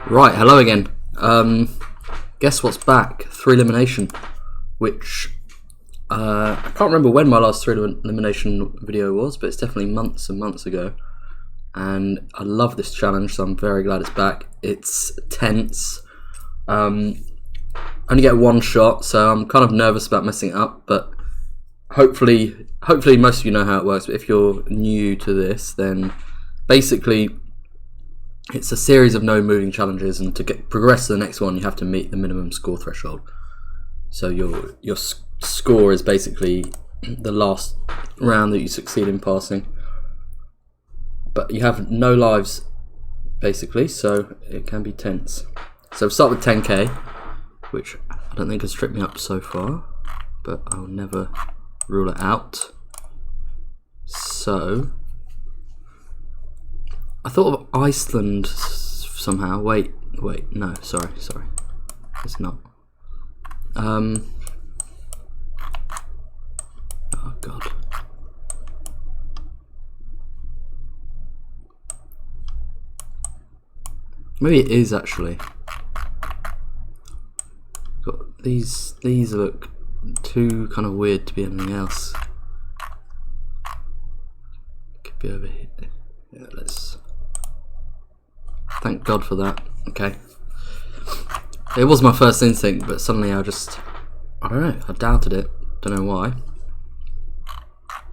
Right, hello again. Guess what's back? Threelimination, which I can't remember when my last Threelimination video was, but it's definitely months and months ago. And I love this challenge, so I'm very glad it's back. It's tense. Only get one shot, so I'm kind of nervous about messing it up, but hopefully most of you know how it works. But if you're new to this, then basically it's a series of no moving challenges, and to progress to the next one you have to meet the minimum score threshold. So your score is basically the last round that you succeed in passing, but you have no lives basically, so it can be tense. So we'll start with 10k, which I don't think has tripped me up so far, but I'll never rule it out. So I thought of Iceland somehow. Wait, no, sorry, it's not. Oh god. Maybe it is actually. Got these look too kind of weird to be anything else. Could be over here. Yeah, let's. Thank God for that. Okay. It was my first instinct, but suddenly I don't know, I doubted it. Don't know why.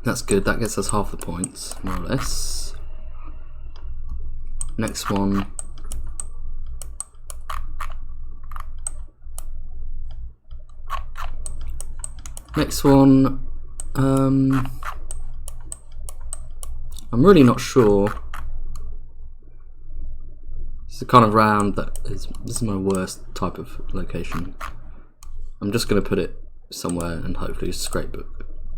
That's good, that gets us half the points, more or less. Next one. Next one, I'm really not sure. It's the kind of round that this is my worst type of location. I'm just going to put it somewhere and hopefully scrape a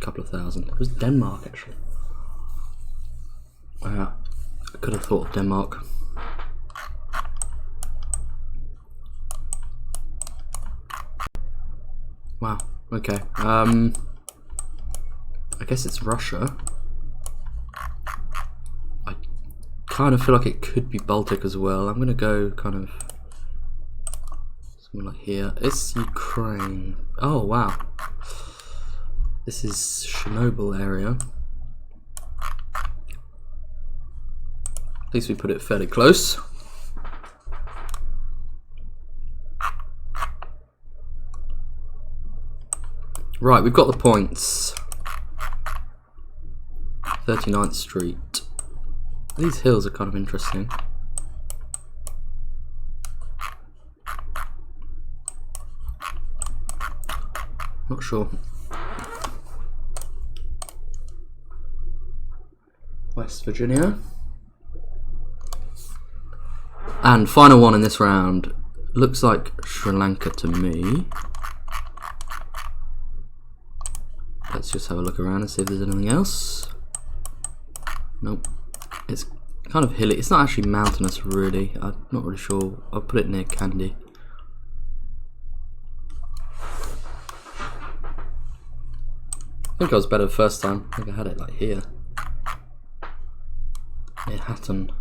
couple of thousand. It was Denmark actually. Wow, I could have thought of Denmark. Wow, okay. I guess it's Russia. I kind of feel like it could be Baltic as well. I'm going to go kind of somewhere like here. It's Ukraine. Oh wow. This is Chernobyl area. At least we put it fairly close. Right, we've got the points. 39th Street. These hills are kind of interesting. Not sure. West Virginia. And final one in this round. Looks like Sri Lanka to me. Let's just have a look around and see if there's anything else. Nope. It's kind of hilly. It's not actually mountainous really. I'm not really sure. I'll put it near Kandy. I think I was better the first time. I think I had it like here. Near Hatton.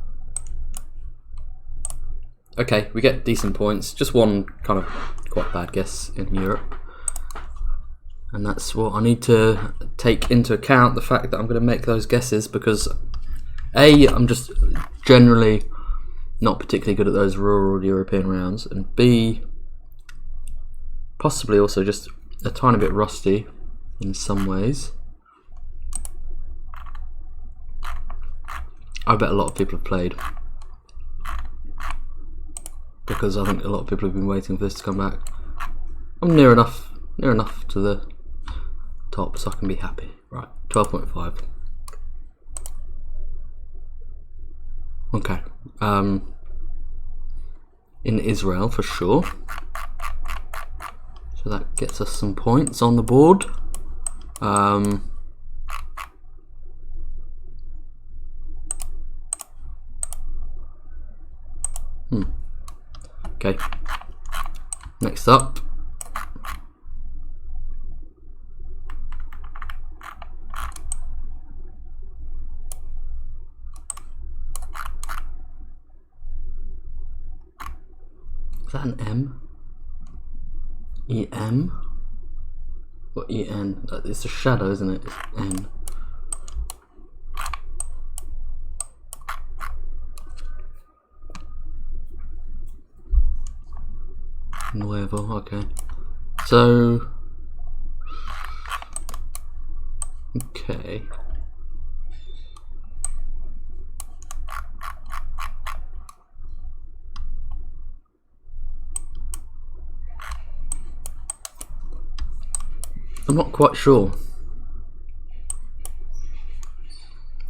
Okay, we get decent points. Just one kind of quite bad guess in Europe. And that's what I need to take into account, the fact that I'm going to make those guesses, because A, I'm just generally not particularly good at those rural European rounds, and B, possibly also just a tiny bit rusty in some ways. I bet a lot of people have played, because I think a lot of people have been waiting for this to come back. I'm near enough to the top, so I can be happy. Right, 12.5. Okay. In Israel for sure. So that gets us some points on the board. Okay. Next up. Is that an M? EM? What EN? It's a shadow, isn't it? It's N. Nuevo, okay. So, okay. I'm not quite sure.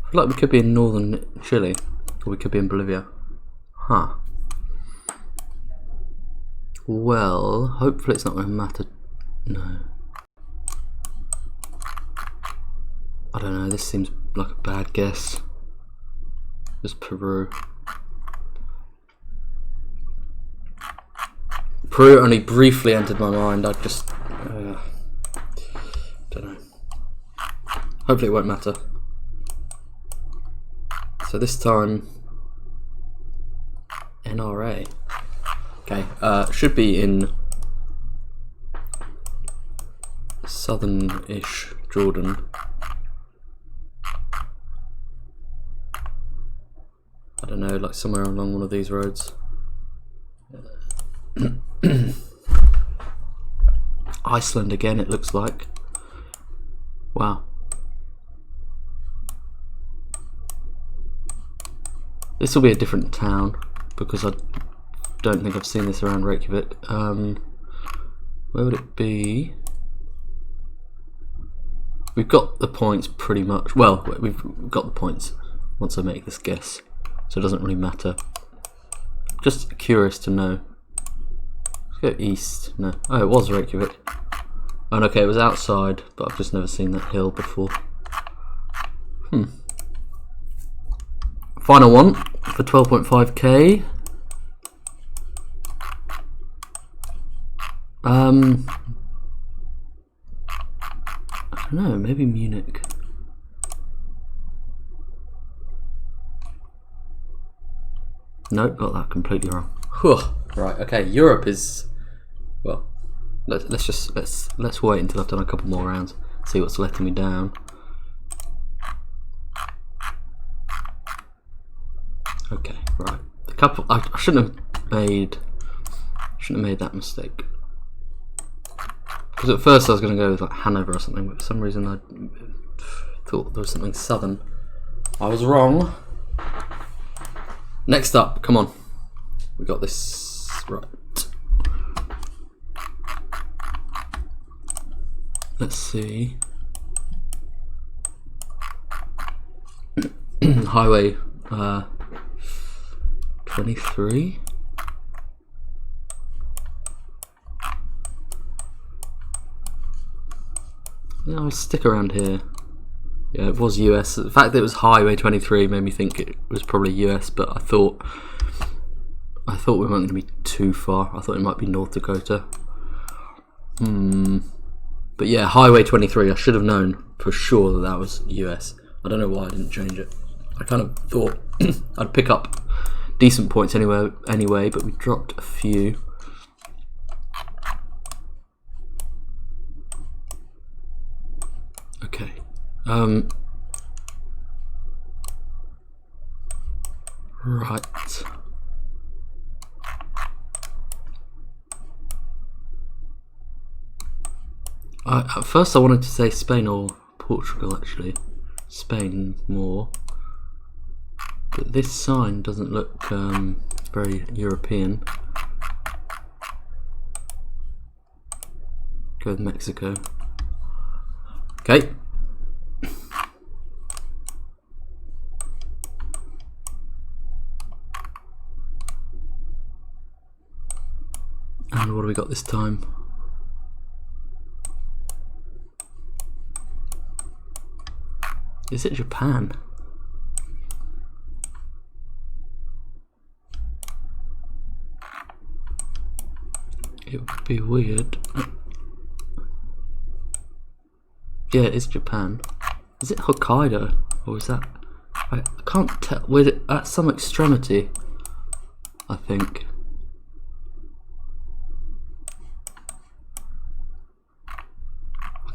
I feel like we could be in northern Chile, or we could be in Bolivia. Huh. Well, hopefully it's not going to matter. No. I don't know, this seems like a bad guess. Just Peru. Peru only briefly entered my mind. I just don't know. Hopefully it won't matter. So this time NRA. Okay, should be in southern-ish Jordan. I don't know, like somewhere along one of these roads. Iceland again, it looks like. Wow. This will be a different town because I don't think I've seen this around Reykjavik. Where would it be? We've got the points pretty much. Well, we've got the points once I make this guess, so it doesn't really matter. Just curious to know. Let's go east. No. Oh, it was Reykjavik. Oh, okay, it was outside, but I've just never seen that hill before. Final one for 12.5k. I don't know, maybe Munich. Nope, got that completely wrong. Whew. Right, okay, Europe is, well, let's wait until I've done a couple more rounds, see what's letting me down. Okay, right. A couple. I shouldn't have made that mistake. Because at first I was going to go with like Hanover or something, but for some reason I thought there was something southern. I was wrong. Next up, come on. We got this right. Let's see. Highway 23. Yeah, I'll stick around here. Yeah, it was US. The fact that it was Highway 23 made me think it was probably US, but I thought we weren't going to be too far. I thought it might be North Dakota. But yeah, Highway 23. I should have known for sure that that was US. I don't know why I didn't change it. I kind of thought I'd pick up decent points anyway, but we dropped a few. Okay. Right. At first I wanted to say Spain or Portugal, actually. Spain more. But this sign doesn't look very European. Go with Mexico. Okay. And what do we got this time? Is it Japan? It would be weird. Yeah, it is Japan. Is it Hokkaido? Or is that... I can't tell. We're at some extremity, I think.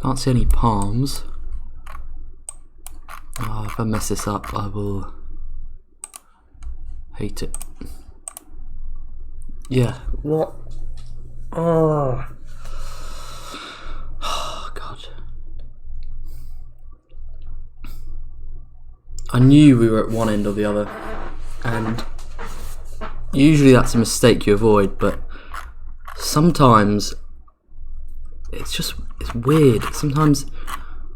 Can't see any palms. Oh, if I mess this up, I will hate it. Yeah, what? Oh, God. I knew we were at one end or the other, and usually that's a mistake you avoid, but sometimes it's weird. Sometimes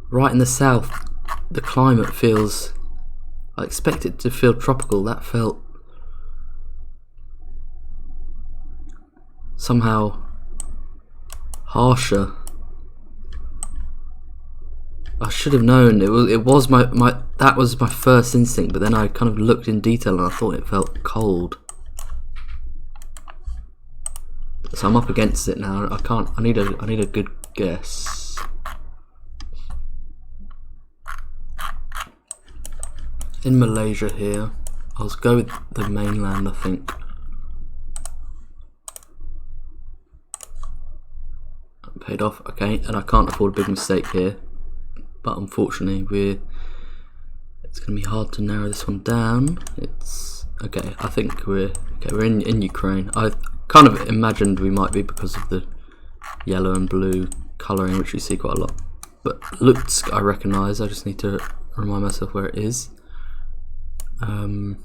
right in the south the climate feels, I expect it to feel tropical. That felt somehow harsher. I should have known. It was my that was my first instinct, but then I kind of looked in detail and I thought it felt cold. So I'm up against it now. I need a good guess. In Malaysia here. I'll go with the mainland, I think. Paid off, okay, and I can't afford a big mistake here. But unfortunately it's gonna be hard to narrow this one down. It's okay, I think we're in Ukraine. I kind of imagined we might be because of the yellow and blue colouring, which we see quite a lot. But Lutsk I recognise, I just need to remind myself where it is. I'm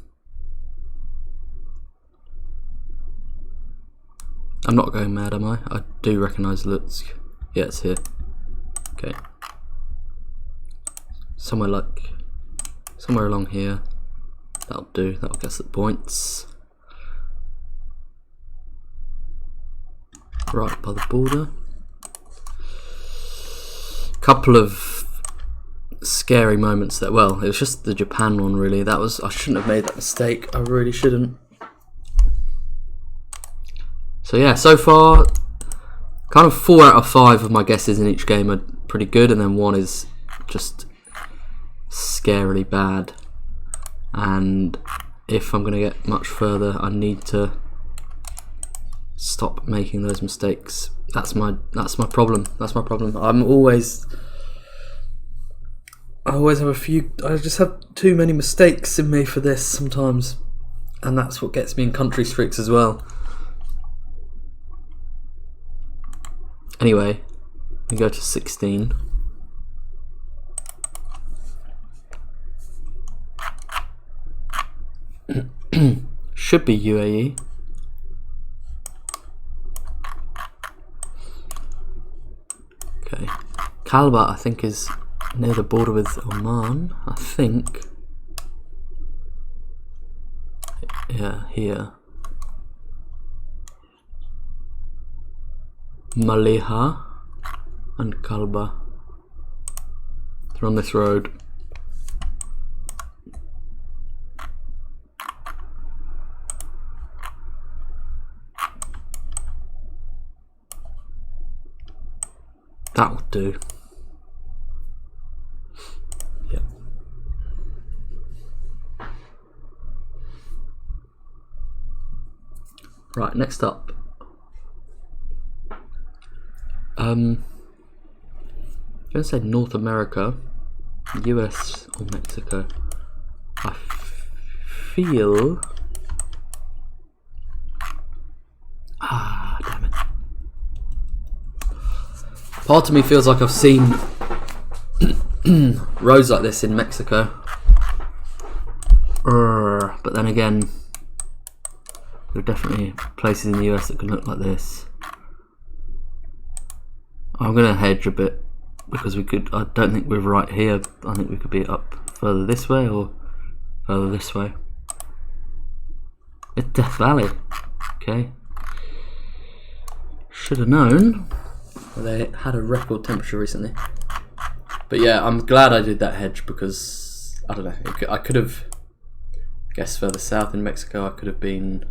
not going mad, am I? I do recognise Lutsk. Yeah, it's here. Okay. Somewhere along here. That'll do, that'll get us the points. Right by the border. Couple of scary moments there. Well, it was just the Japan one really. I shouldn't have made that mistake. I really shouldn't. So yeah, so far kind of 4 out of 5 of my guesses in each game are pretty good, and then one is just scarily bad. And if I'm going to get much further, I need to stop making those mistakes. That's my problem. That's my problem. I always have I just have too many mistakes in me for this sometimes, and that's what gets me in country streaks as well. Anyway, we go to 16. Should be UAE. Okay, Kalba I think is near the border with Oman, I think. Yeah, here. Maliha and Kalba. They're on this road. That would do. Yeah. Right, next up. I'm going to say North America, US or Mexico. I feel... damn it. Part of me feels like I've seen roads like this in Mexico. But then again, there are definitely places in the US that can look like this. I'm going to hedge a bit because I don't think we're right here. I think we could be up further this way or further this way. It's Death Valley. Okay. Should have known. They had a record temperature recently. But yeah, I'm glad I did that hedge because, I don't know, I could have guessed further south in Mexico. I could have been,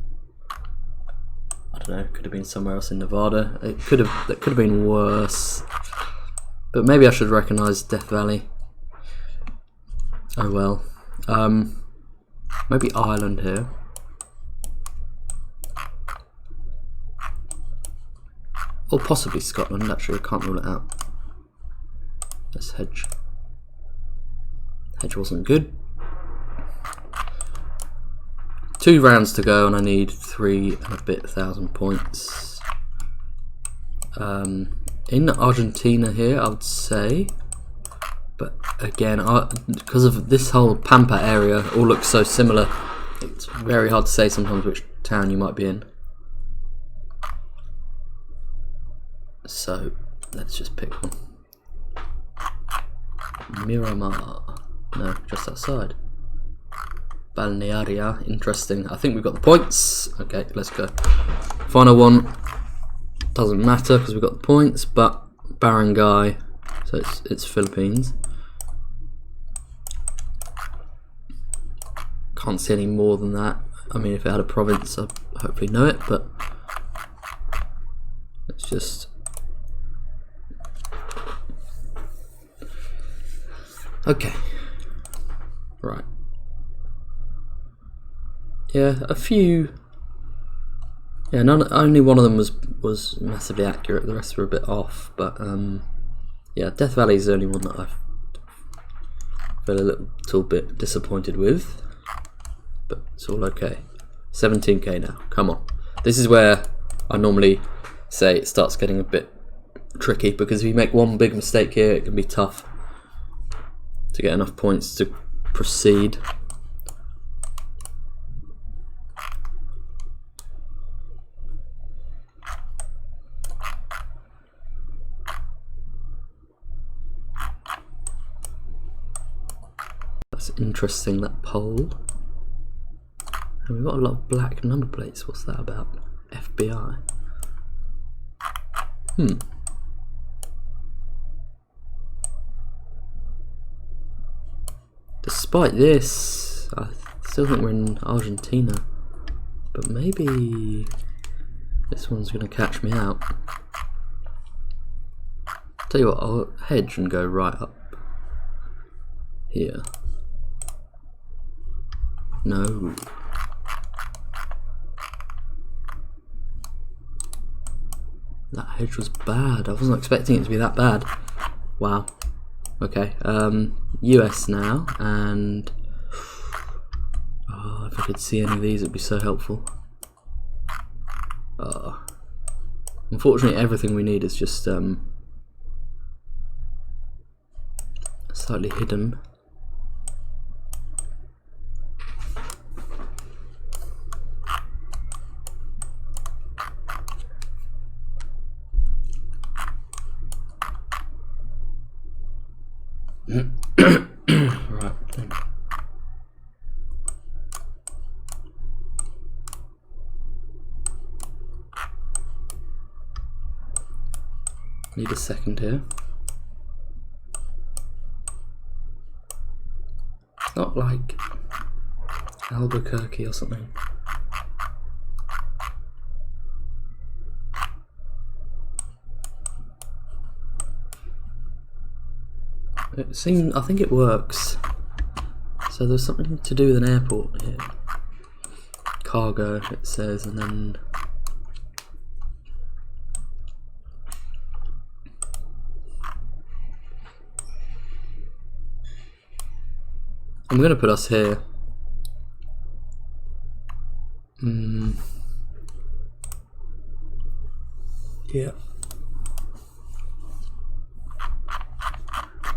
I don't know, could have been somewhere else in Nevada. That could have been worse. But maybe I should recognise Death Valley. Oh well. Maybe Ireland here. Or possibly Scotland, actually, I can't rule it out. Let's hedge. Hedge wasn't good. 2 rounds to go and I need 3,000 points. In Argentina here, I would say. But again, because of this whole Pampa area, all looks so similar, it's very hard to say sometimes which town you might be in. So, let's just pick one. Miramar. No, just outside. Balnearia, interesting. I think we've got the points. Okay, let's go. Final one. Doesn't matter because we've got the points, but Barangay, so it's Philippines. Can't see any more than that. I mean, if it had a province, I'd hopefully know it, but let's just. Okay. Right. Yeah, a few. Yeah, only one of them was massively accurate. The rest were a bit off, but yeah, Death Valley is the only one that I feel a little bit disappointed with, but it's all okay. 17k now. Come on. This is where I normally say it starts getting a bit tricky, because if you make one big mistake here, it can be tough to get enough points to proceed. That's interesting, that pole. And we've got a lot of black number plates. What's that about? FBI. Despite this, I still think we're in Argentina, but maybe this one's going to catch me out. Tell you what, I'll hedge and go right up here. No. That hedge was bad. I wasn't expecting it to be that bad. Wow. Okay. US now, and if I could see any of these, it'd be so helpful. Unfortunately, everything we need is just slightly hidden. Right. Need a second here. It's not like Albuquerque or something. It seems, I think it works. So there's something to do with an airport here. Cargo, it says, and then I'm going to put us here. Yeah.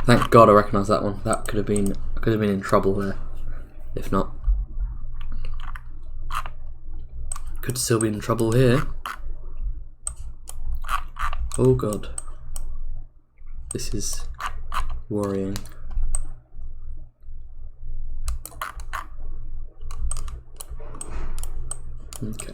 Thank God I recognise that one. That could have been in trouble there. If not, could still be in trouble here. Oh God, this is worrying. Okay.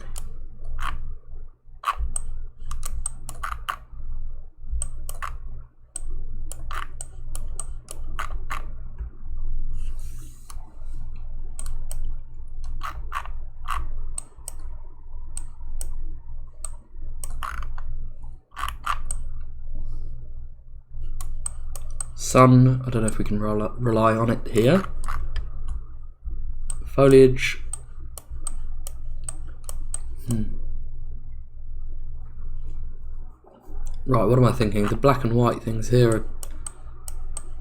Sun, I don't know if we can rely on it here. Foliage. Right, what am I thinking? The black and white things here are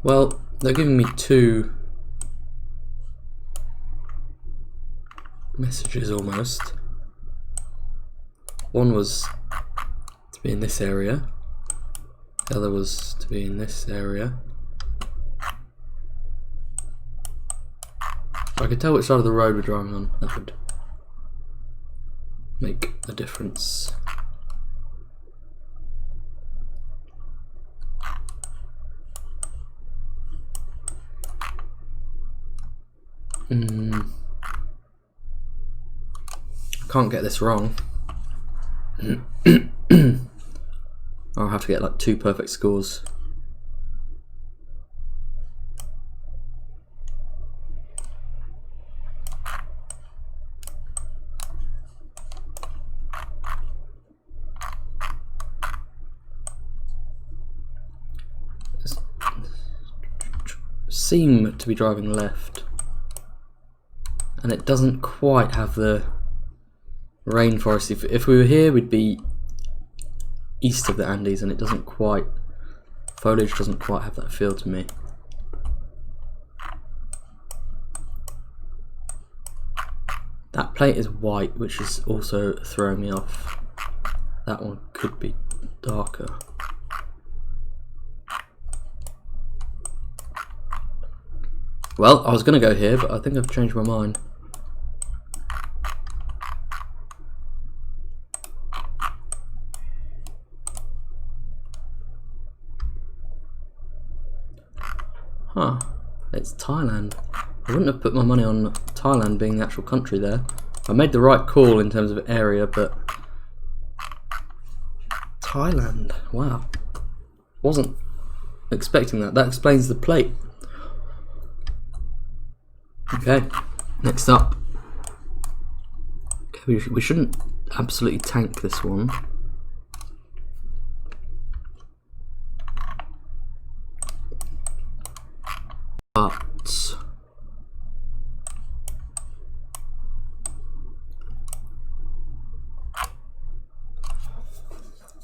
Well, they're giving me two messages almost. One was to be in this area, the other was to be in this area. If I could tell which side of the road we're driving on, that would make a difference. I can't get this wrong. I'll have to get like 2 perfect scores. Seem to be driving left, and it doesn't quite have the rainforest. If we were here, we'd be east of the Andes, and it doesn't quite, foliage doesn't quite have that feel to me. That plate is white, which is also throwing me off. That one could be darker. Well, I was going to go here, but I think I've changed my mind. Huh, it's Thailand. I wouldn't have put my money on Thailand being the actual country there. I made the right call in terms of area, but Thailand, wow. Wasn't expecting that. That explains the plate. Okay, next up. Okay, we shouldn't absolutely tank this one. But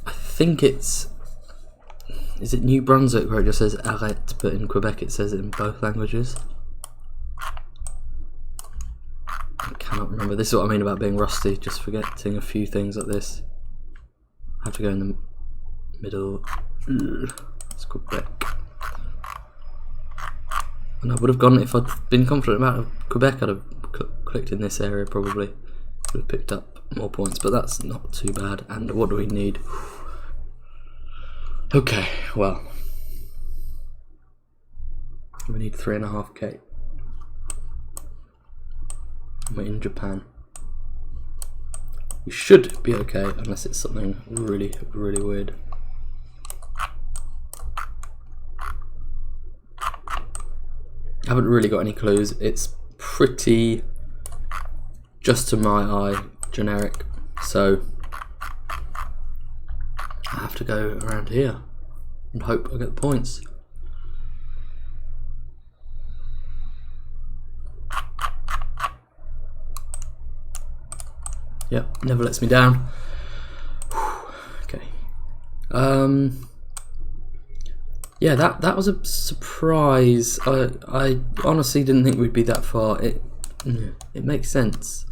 I think it's, is it New Brunswick where it just says arrête, but in Quebec it says it in both languages? I cannot remember. This is what I mean about being rusty, just forgetting a few things like this. I have to go in the middle. It's Quebec. And I would have gone, if I'd been confident about Quebec, I'd have clicked in this area probably. Would have picked up more points, but that's not too bad. And what do we need? Okay, well, we need 3.5k. We're in Japan. We should be okay, unless it's something really, really weird. I haven't really got any clues. It's pretty, just to my eye, generic. So I have to go around here and hope I get the points. Yep, never lets me down. Okay. Yeah, that was a surprise. I honestly didn't think we'd be that far. It makes sense.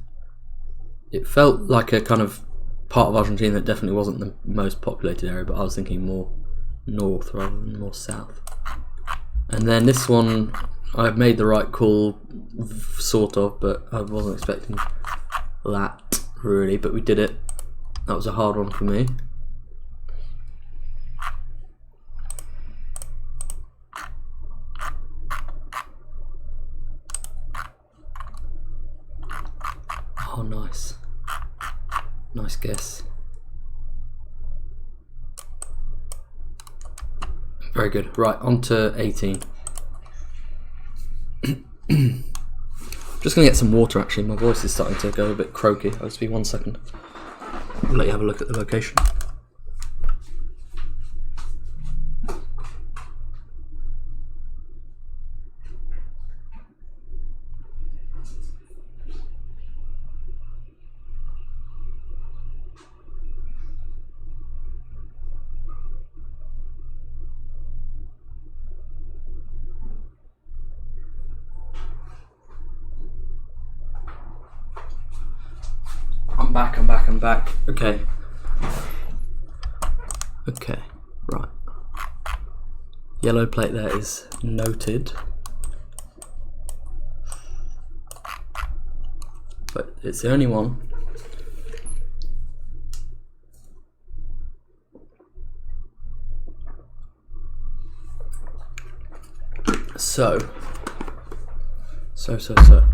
It felt like a kind of part of Argentina that definitely wasn't the most populated area, but I was thinking more north rather than more south. And then this one, I made the right call, sort of, but I wasn't expecting that really, but we did it. That was a hard one for me. Oh, nice. Nice guess. Very good. Right, on to 18. Just going to get some water actually. My voice is starting to go a bit croaky. I'll just be 1 second. I'll let you have a look at the location. I'm back. Okay. Okay, right. Yellow plate there is noted. But it's the only one. So,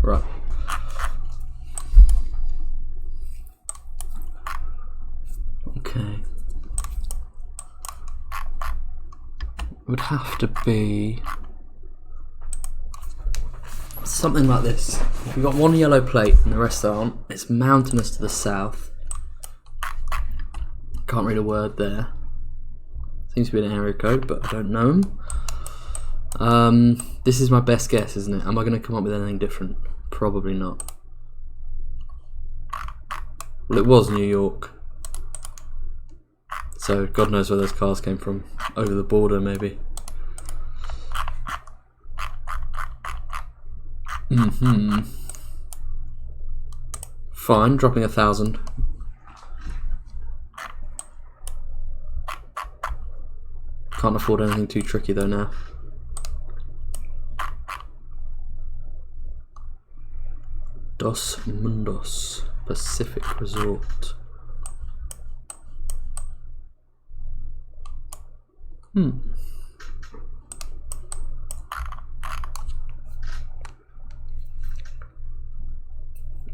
right. Okay. It would have to be something like this. If you've got one yellow plate and the rest aren't, it's mountainous to the south. Can't read a word there. Seems to be an area code, but I don't know them. This is my best guess, isn't it? Am I going to come up with anything different? Probably not. Well, it was New York. So God knows where those cars came from. Over the border, maybe. Fine, dropping 1,000. Can't afford anything too tricky though now. Dos Mundos Pacific Resort.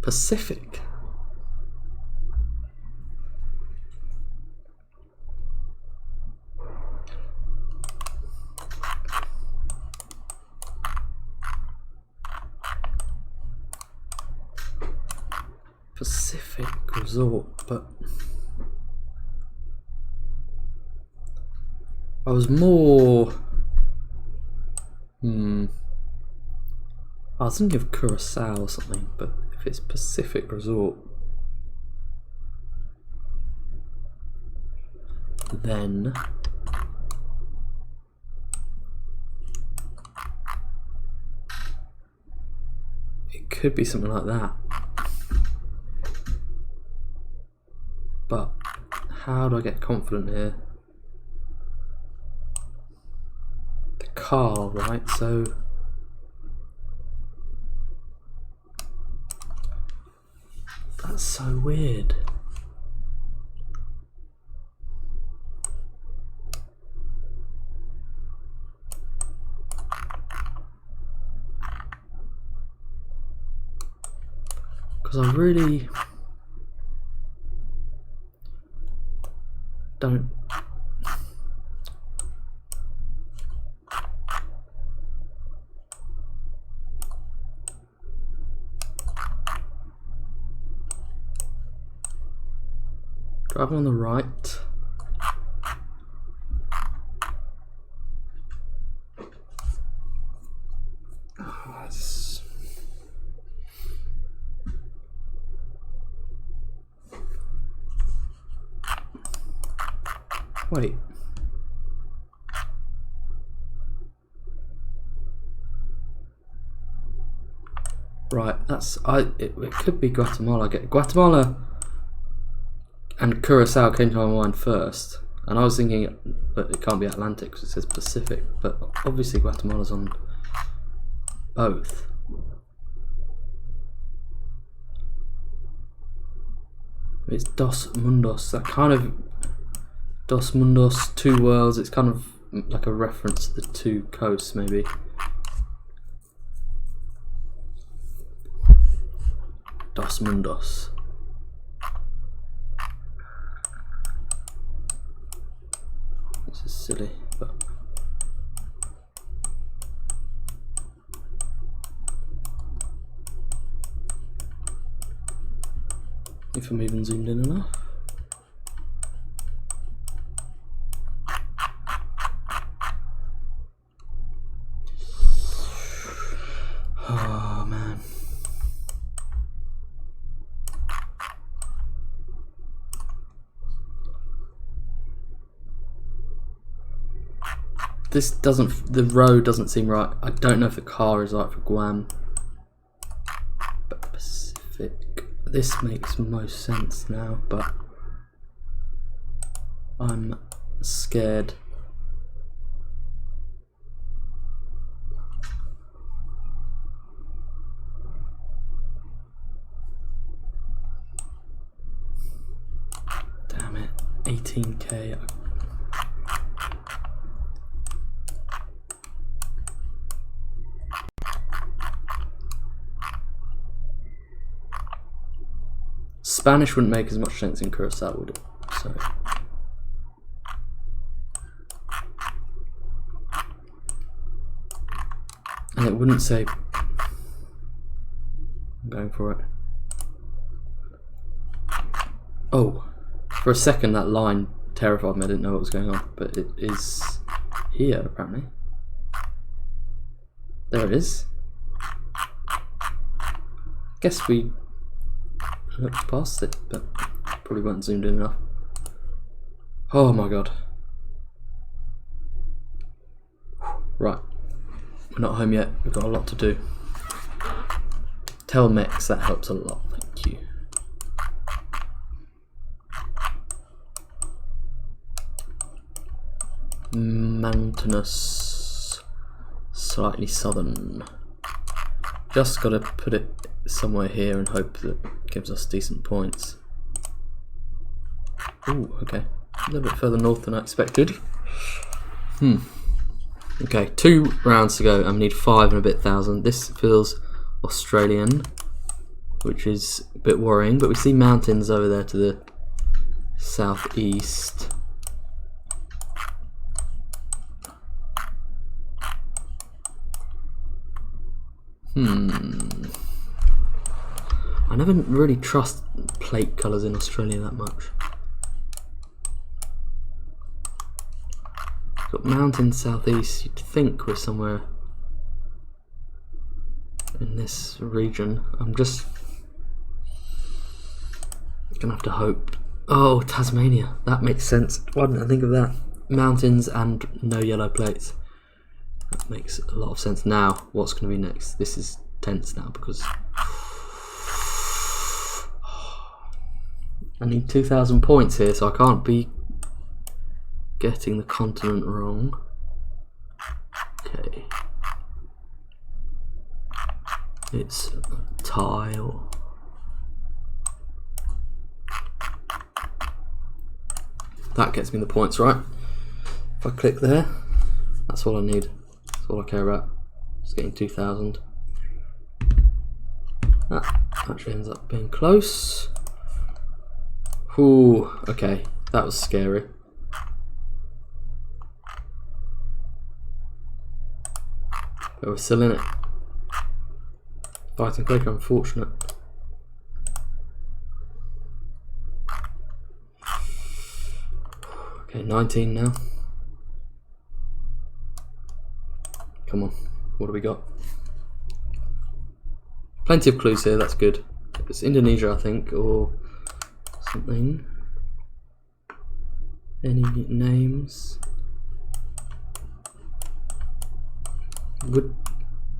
Pacific. Pacific Resort, but I was more I was thinking of Curacao or something, but if it's Pacific Resort, then it could be something like that. But how do I get confident here? The car, right? So that's so weird. Because I really don't. Driving on the right. Wait. Right, that's it could be Guatemala. Guatemala and Curacao came to my mind first, and I was thinking, but it can't be Atlantic because it says Pacific. But obviously Guatemala's on both. It's Dos Mundos. That kind of Dos Mundos, two worlds. It's kind of like a reference to the two coasts, maybe. Dos Mundos. This is silly, but if I'm even zoomed in enough. Oh man. This doesn't, the road doesn't seem right. I don't know if the car is right for Guam. But Pacific. This makes most sense now, but I'm scared. Damn it, 18k. Spanish wouldn't make as much sense in Curacao, would it? So. And it wouldn't say. I'm going for it. Oh, for a second that line terrified me. I didn't know what was going on, but it is here apparently. There it is. Guess we looked past it, but probably weren't zoomed in enough. Oh my god. Right, we're not home yet, we've got a lot to do. Telmex, that helps a lot, thank you. Mountainous, slightly southern. Just gotta put it somewhere here and hope that it gives us decent points. Ooh, okay. A little bit further north than I expected. Okay, 2 rounds to go and we need 5 and a bit thousand. This feels Australian, which is a bit worrying, but we see mountains over there to the southeast. I never really trust plate colours in Australia that much. Got mountains southeast, you'd think we're somewhere in this region. I'm just gonna have to hope. Oh, Tasmania, that makes sense. Why didn't I think of that? Mountains and no yellow plates. That makes a lot of sense. Now, what's going to be next? This is tense now because I need 2,000 points here, so I can't be getting the continent wrong. Okay. It's a tile. That gets me the points, right? If I click there, that's all I need. That's all I care about. Just getting 2,000. That actually ends up being close. Ooh, okay, that was scary. But we're still in it. Fighting quicker, unfortunate. Okay, 19 now. Come on, what do we got? Plenty of clues here, that's good. It's Indonesia, I think, or something. Any names? Would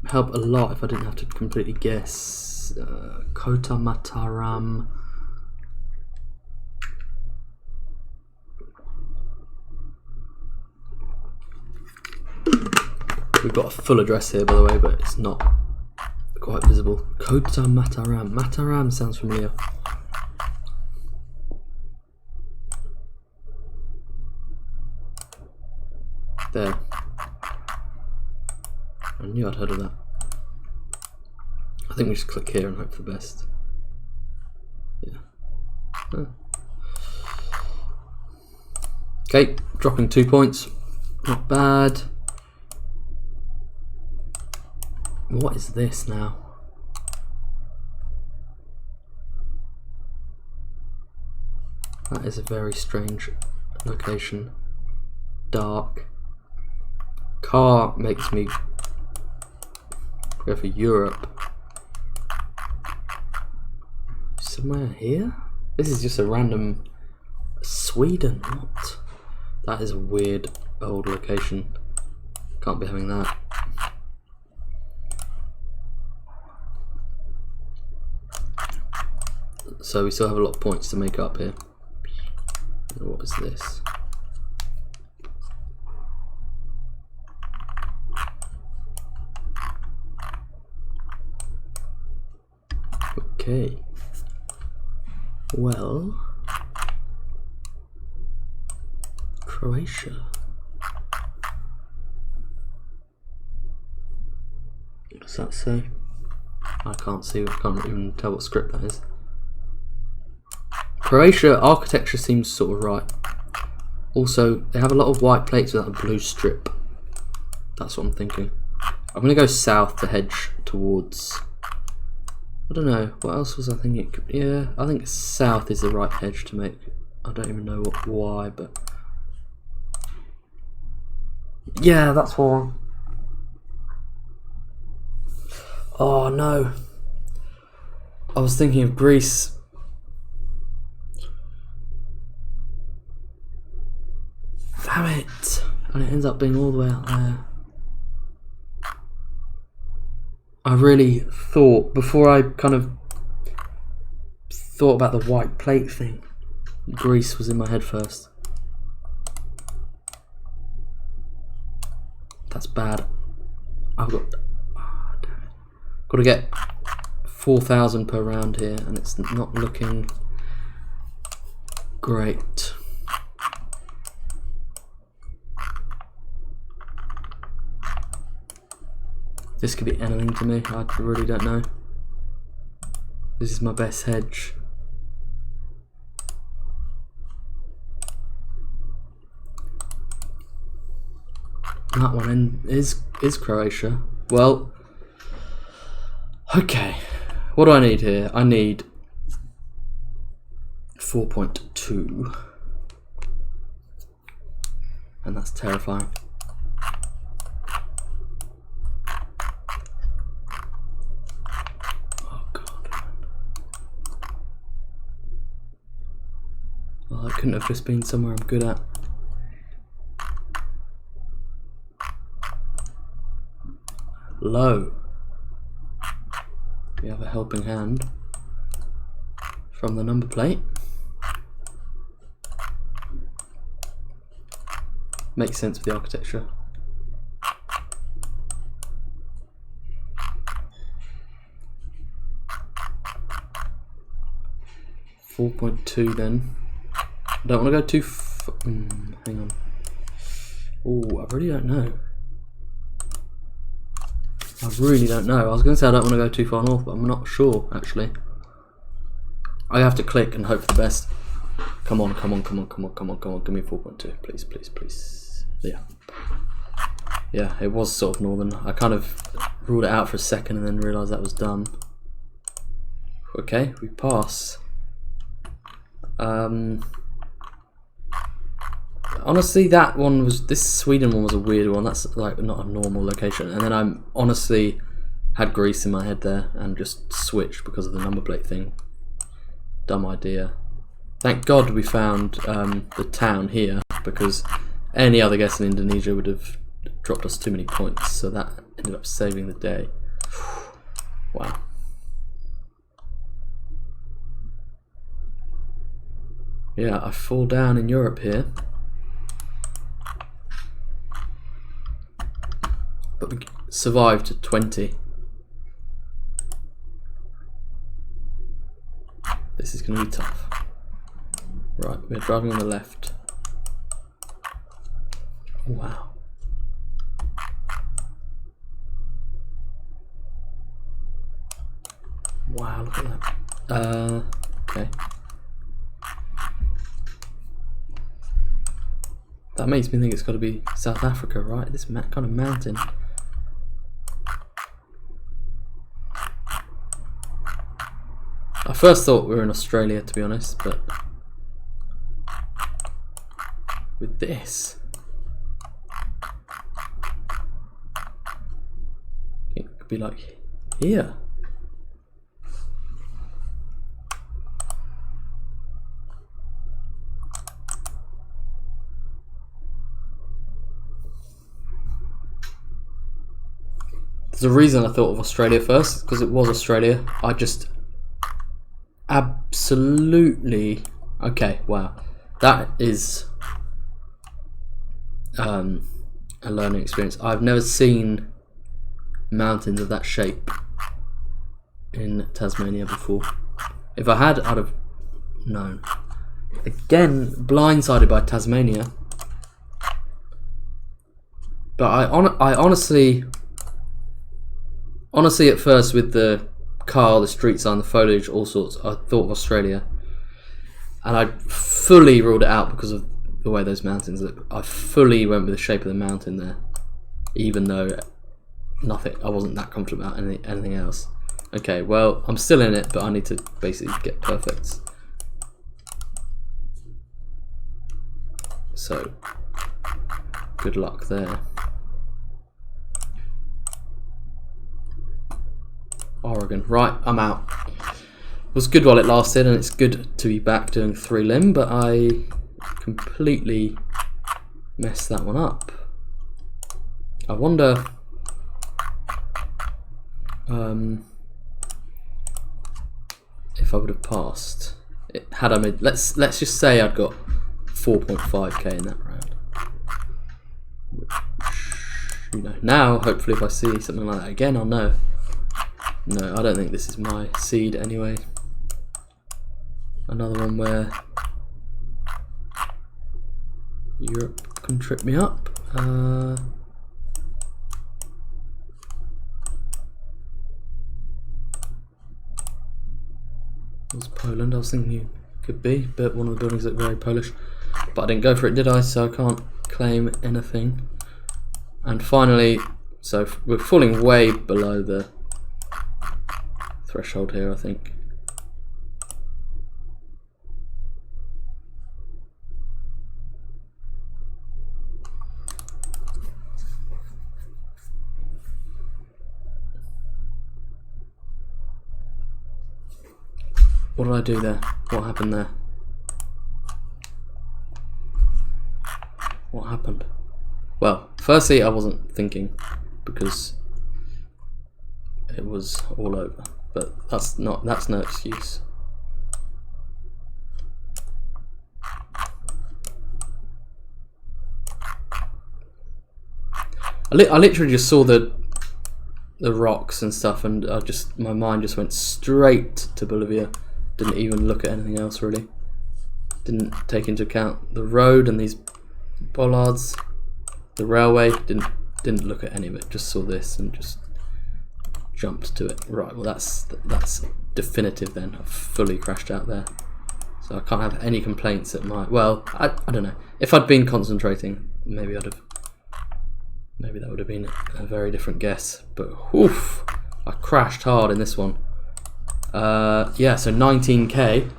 help a lot if I didn't have to completely guess. Kota Mataram. We've got a full address here, by the way, but it's not quite visible. Kota Mataram. Mataram sounds familiar. There. I knew I'd heard of that. I think we just click here and hope for the best. Yeah. Oh. Okay, dropping 2 points. Not bad. What is this now? That is a very strange location. Dark. Car makes me go for Europe. Somewhere here? This is just a random Sweden. What? That is a weird old location. Can't be having that. so we still have a lot of points to make up here. What is this? Okay. Well, Croatia. What does that say? I can't see, I can't even tell what script that is. Croatia architecture seems sort of right. Also, they have a lot of white plates without a blue strip. That's what I'm thinking. I'm going to go south to hedge towards... I don't know, what else was I thinking? Yeah, I think south is the right hedge to make. I don't even know why, but... Yeah, that's why. Oh no. I was thinking of Greece. Damn it. And it ends up being all the way out there. I really thought, before I kind of thought about the white plate thing, Greece was in my head first. That's bad. I've got... Oh, damn it. Got to get 4,000 per round here, and it's not looking great. This could be anything to me, I really don't know. This is my best hedge. That one is Croatia. Well, okay. What do I need here? I need 4.2. And that's terrifying. Well, it couldn't have just been somewhere I'm good at. Low. We have a helping hand from the number plate. Makes sense with the architecture. .2 then. I don't want to go too hang on. Oh, I really don't know. I really don't know. I was going to say I don't want to go too far north, but I'm not sure, actually. I have to click and hope for the best. Come on, come on, come on, come on, come on, come on. Give me 4.2, please, please, please. Yeah. Yeah, it was sort of northern. I kind of ruled it out for a second and then realised that was done. Okay, we pass. Honestly, that one was, this Sweden one was a weird one. That's like not a normal location. And then I honestly had Greece in my head there and just switched because of the number plate thing. Dumb idea. Thank God we found the town here, because any other guess in Indonesia would have dropped us too many points. So that ended up saving the day. Wow. Yeah, I fall down in Europe here. But we survived to 20. This is going to be tough. Right, we're driving on the left. Wow. Wow, look at that. Okay. That makes me think it's got to be South Africa, right? This kind of mountain. I first thought we were in Australia, to be honest, but with this, it could be like here. There's a reason I thought of Australia first, because it was Australia. I just absolutely... Okay, wow. That is a learning experience. I've never seen mountains of that shape in Tasmania before. If I had, I'd have known. Again, blindsided by Tasmania. But I honestly at first, with the car, the street sign, the foliage, all sorts, I thought of Australia. And I fully ruled it out because of the way those mountains look. I fully went with the shape of the mountain there, even though I wasn't that confident about anything else. Okay, well, I'm still in it, but I need to basically get perfects. So, good luck there. Oregon. Right, I'm out. It was good while it lasted, and it's good to be back doing Threelim, but I completely messed that one up. I wonder if I would have passed. Had I made, let's just say I'd got 4.5k in that round. Which, you know, now hopefully if I see something like that again, I'll know. No, I don't think this is my seed anyway. Another one where Europe can trip me up. It was Poland. I was thinking it could be, but one of the buildings looked very Polish. But I didn't go for it, did I? So I can't claim anything. And finally, so we're falling way below the threshold here, I think. What did I do there? What happened there? What happened? Well, firstly, I wasn't thinking because it was all over. But that's no excuse. I literally just saw the rocks and stuff, and my mind just went straight to Bolivia. Didn't even look at anything else really. Didn't take into account the road and these bollards, the railway. Didn't look at any of it. Just saw this and just jumped to it. Right, well that's definitive then. I've fully crashed out there. So I can't have any complaints at my... Well, I don't know. If I'd been concentrating, maybe that would have been a very different guess. But oof, I crashed hard in this one. Yeah, so 19k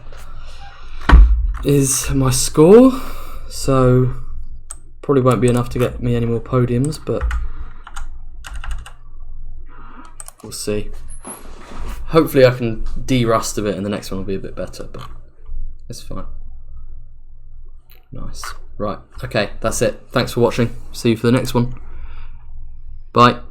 is my score. So probably won't be enough to get me any more podiums, but we'll see. Hopefully I can de-rust a bit and the next one will be a bit better, but it's fine. Nice. Right, okay, that's it. Thanks for watching. See you for the next one. Bye.